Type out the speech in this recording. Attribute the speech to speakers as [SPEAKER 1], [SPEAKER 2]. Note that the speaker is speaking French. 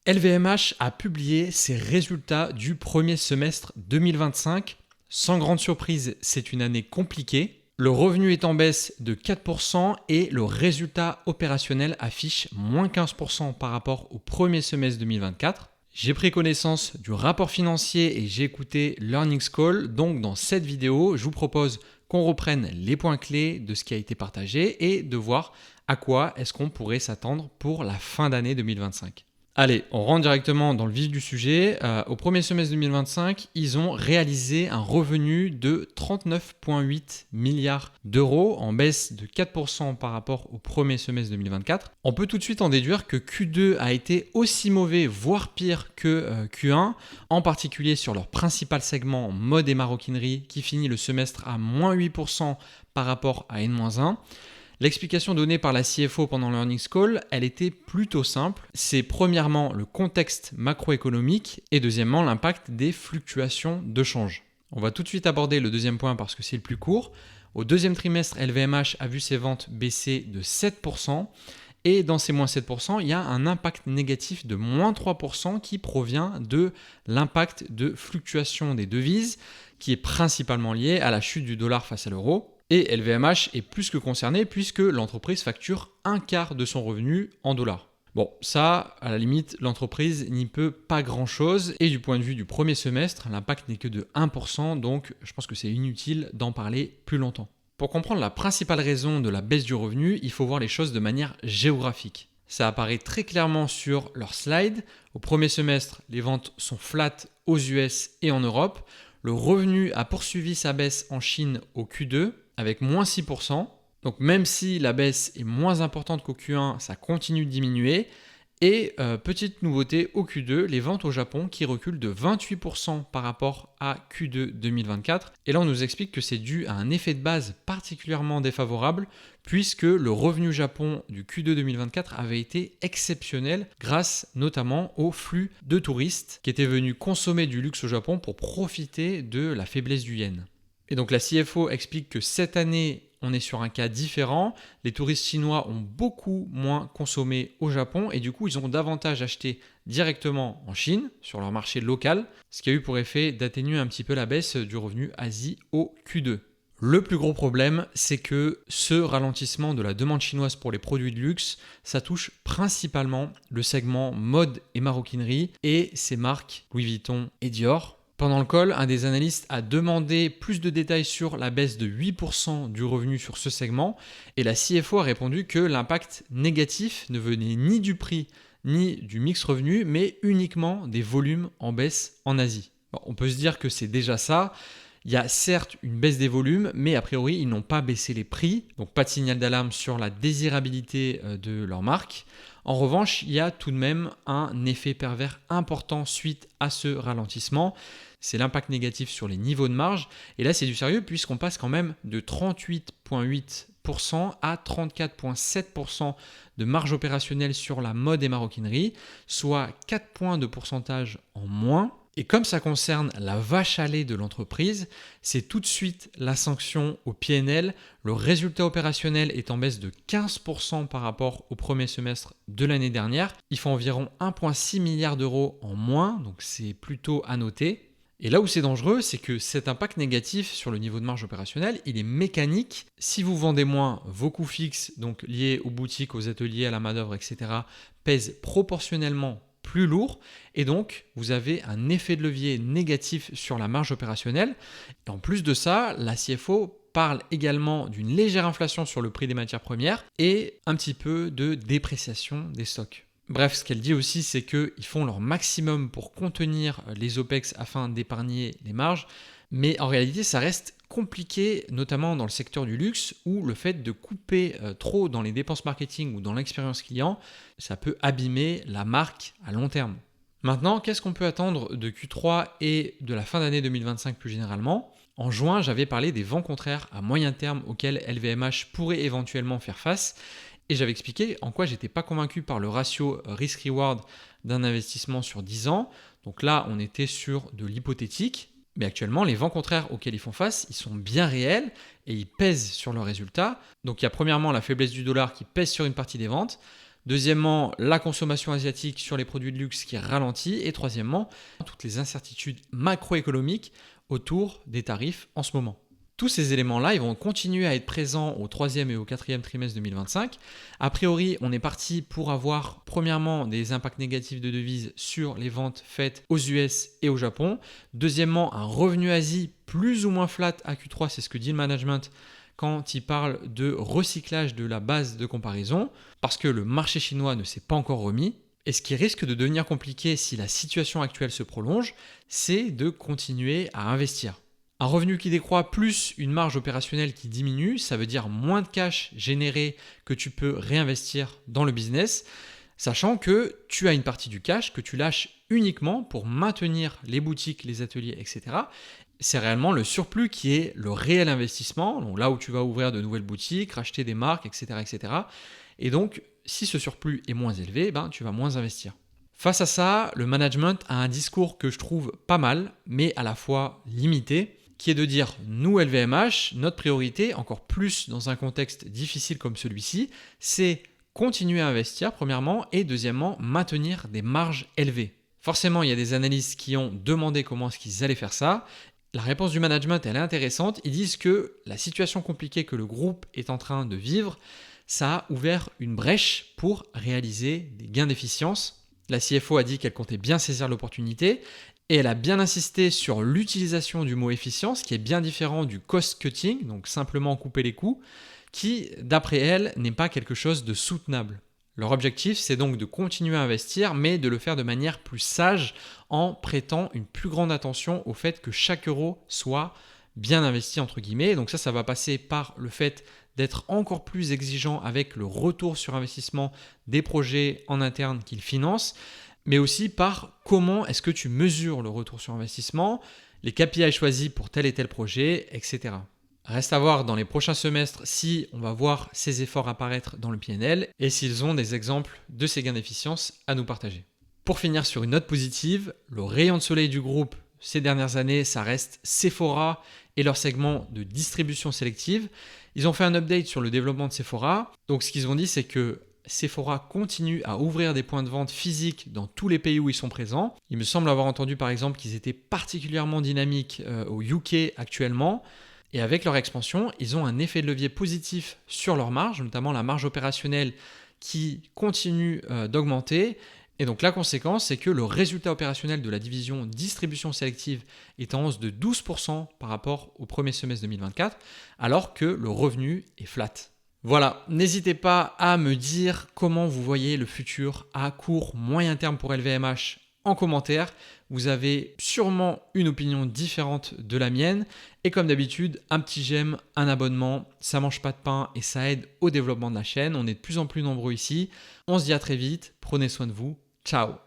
[SPEAKER 1] LVMH a publié ses résultats du premier semestre 2025. Sans grande surprise, c'est une année compliquée. Le revenu est en baisse de 4% et le résultat opérationnel affiche moins 15% par rapport au premier semestre 2024. J'ai pris connaissance du rapport financier et j'ai écouté l'earnings call. Donc dans cette vidéo, je vous propose qu'on reprenne les points clés de ce qui a été partagé et de voir à quoi est-ce qu'on pourrait s'attendre pour la fin d'année 2025. Allez, on rentre directement dans le vif du sujet. Au premier semestre 2025, ils ont réalisé un revenu de 39,8 milliards d'euros en baisse de 4% par rapport au premier semestre 2024. On peut tout de suite en déduire que Q2 a été aussi mauvais, voire pire que Q1, en particulier sur leur principal segment mode et maroquinerie qui finit le semestre à moins 8% par rapport à N-1. L'explication donnée par la CFO pendant l'earnings call, elle était plutôt simple. C'est premièrement le contexte macroéconomique et deuxièmement l'impact des fluctuations de change. On va tout de suite aborder le deuxième point parce que c'est le plus court. Au deuxième trimestre, LVMH a vu ses ventes baisser de 7%. Et dans ces moins 7%, il y a un impact négatif de moins 3% qui provient de l'impact de fluctuation des devises qui est principalement lié à la chute du dollar face à l'euro. Et LVMH est plus que concerné puisque l'entreprise facture un quart de son revenu en dollars. Bon, ça, à la limite, l'entreprise n'y peut pas grand-chose. Et du point de vue du premier semestre, l'impact n'est que de 1%, donc je pense que c'est inutile d'en parler plus longtemps. Pour comprendre la principale raison de la baisse du revenu, il faut voir les choses de manière géographique. Ça apparaît très clairement sur leur slide. Au premier semestre, les ventes sont flat aux US et en Europe. Le revenu a poursuivi sa baisse en Chine au Q2 avec moins 6%. Donc même si la baisse est moins importante qu'au Q1, ça continue de diminuer. Et petite nouveauté au Q2, les ventes au Japon qui reculent de 28% par rapport à Q2 2024. Et là, on nous explique que c'est dû à un effet de base particulièrement défavorable puisque le revenu Japon du Q2 2024 avait été exceptionnel grâce notamment au flux de touristes qui étaient venus consommer du luxe au Japon pour profiter de la faiblesse du yen. Et donc la CFO explique que cette année, on est sur un cas différent. Les touristes chinois ont beaucoup moins consommé au Japon et du coup, ils ont davantage acheté directement en Chine, sur leur marché local, ce qui a eu pour effet d'atténuer un petit peu la baisse du revenu Asie au Q2. Le plus gros problème, c'est que ce ralentissement de la demande chinoise pour les produits de luxe, ça touche principalement le segment mode et maroquinerie et ces marques Louis Vuitton et Dior. Pendant le call, un des analystes a demandé plus de détails sur la baisse de 8% du revenu sur ce segment et la CFO a répondu que l'impact négatif ne venait ni du prix ni du mix revenu mais uniquement des volumes en baisse en Asie. Bon, on peut se dire que c'est déjà ça. Il y a certes une baisse des volumes, mais a priori, ils n'ont pas baissé les prix, donc pas de signal d'alarme sur la désirabilité de leur marque. En revanche, il y a tout de même un effet pervers important suite à ce ralentissement. C'est l'impact négatif sur les niveaux de marge. Et là, c'est du sérieux puisqu'on passe quand même de 38,8% à 34,7% de marge opérationnelle sur la mode et maroquinerie, soit 4 points de pourcentage en moins. Et comme ça concerne la vache à lait de l'entreprise, c'est tout de suite la sanction au PNL. Le résultat opérationnel est en baisse de 15% par rapport au premier semestre de l'année dernière. Il faut environ 1,6 milliard d'euros en moins, donc c'est plutôt à noter. Et là où c'est dangereux, c'est que cet impact négatif sur le niveau de marge opérationnelle, il est mécanique. Si vous vendez moins, vos coûts fixes, donc liés aux boutiques, aux ateliers, à la main-d'œuvre, etc., pèsent proportionnellement plus lourd et donc vous avez un effet de levier négatif sur la marge opérationnelle. Et en plus de ça, la CFO parle également d'une légère inflation sur le prix des matières premières et un petit peu de dépréciation des stocks. Bref, ce qu'elle dit aussi, c'est qu'ils font leur maximum pour contenir les OPEX afin d'épargner les marges, mais en réalité, ça reste compliqué, notamment dans le secteur du luxe, où le fait de couper trop dans les dépenses marketing ou dans l'expérience client, ça peut abîmer la marque à long terme. Maintenant, qu'est-ce qu'on peut attendre de Q3 et de la fin d'année 2025 plus généralement ? En juin, j'avais parlé des vents contraires à moyen terme auxquels LVMH pourrait éventuellement faire face. Et j'avais expliqué en quoi j'étais pas convaincu par le ratio risk-reward d'un investissement sur 10 ans. Donc là, on était sur de l'hypothétique. Mais actuellement, les vents contraires auxquels ils font face, ils sont bien réels et ils pèsent sur leurs résultats. Donc il y a premièrement la faiblesse du dollar qui pèse sur une partie des ventes. Deuxièmement, la consommation asiatique sur les produits de luxe qui ralentit. Et troisièmement, toutes les incertitudes macroéconomiques autour des tarifs en ce moment. Tous ces éléments-là, ils vont continuer à être présents au troisième et au quatrième trimestre 2025. A priori, on est parti pour avoir premièrement des impacts négatifs de devises sur les ventes faites aux US et au Japon. Deuxièmement, un revenu Asie plus ou moins flat à Q3, c'est ce que dit le management quand il parle de recyclage de la base de comparaison, parce que le marché chinois ne s'est pas encore remis. Et ce qui risque de devenir compliqué si la situation actuelle se prolonge, c'est de continuer à investir. Un revenu qui décroît plus une marge opérationnelle qui diminue, ça veut dire moins de cash généré que tu peux réinvestir dans le business, sachant que tu as une partie du cash que tu lâches uniquement pour maintenir les boutiques, les ateliers, etc. C'est réellement le surplus qui est le réel investissement, donc là où tu vas ouvrir de nouvelles boutiques, racheter des marques, etc. etc. Et donc, si ce surplus est moins élevé, tu vas moins investir. Face à ça, le management a un discours que je trouve pas mal, mais à la fois limité, qui est de dire, nous LVMH, notre priorité, encore plus dans un contexte difficile comme celui-ci, c'est continuer à investir, premièrement, et deuxièmement, maintenir des marges élevées. Forcément, il y a des analystes qui ont demandé comment est-ce qu'ils allaient faire ça. La réponse du management, elle est intéressante. Ils disent que la situation compliquée que le groupe est en train de vivre, ça a ouvert une brèche pour réaliser des gains d'efficience. La CFO a dit qu'elle comptait bien saisir l'opportunité et elle a bien insisté sur l'utilisation du mot efficience qui est bien différent du cost cutting, donc simplement couper les coûts, qui, d'après elle, n'est pas quelque chose de soutenable. Leur objectif, c'est donc de continuer à investir, mais de le faire de manière plus sage en prêtant une plus grande attention au fait que chaque euro soit bien investi, entre guillemets. Donc ça va passer par le fait d'être encore plus exigeant avec le retour sur investissement des projets en interne qu'ils financent, mais aussi par comment est-ce que tu mesures le retour sur investissement, les KPI choisis pour tel et tel projet, etc. Reste à voir dans les prochains semestres si on va voir ces efforts apparaître dans le PNL et s'ils ont des exemples de ces gains d'efficience à nous partager. Pour finir sur une note positive, le rayon de soleil du groupe ces dernières années, ça reste Sephora et leur segment de distribution sélective. Ils ont fait un update sur le développement de Sephora. Donc ce qu'ils ont dit, c'est que Sephora continue à ouvrir des points de vente physiques dans tous les pays où ils sont présents. Il me semble avoir entendu par exemple qu'ils étaient particulièrement dynamiques au UK actuellement. Et avec leur expansion, ils ont un effet de levier positif sur leur marge, notamment la marge opérationnelle qui continue d'augmenter. Et donc la conséquence, c'est que le résultat opérationnel de la division distribution sélective est en hausse de 12% par rapport au premier semestre 2024, alors que le revenu est flat. Voilà, n'hésitez pas à me dire comment vous voyez le futur à court, moyen terme pour LVMH en commentaire. Vous avez sûrement une opinion différente de la mienne. Et comme d'habitude, un petit j'aime, un abonnement, ça mange pas de pain et ça aide au développement de la chaîne. On est de plus en plus nombreux ici. On se dit à très vite, prenez soin de vous. Ciao.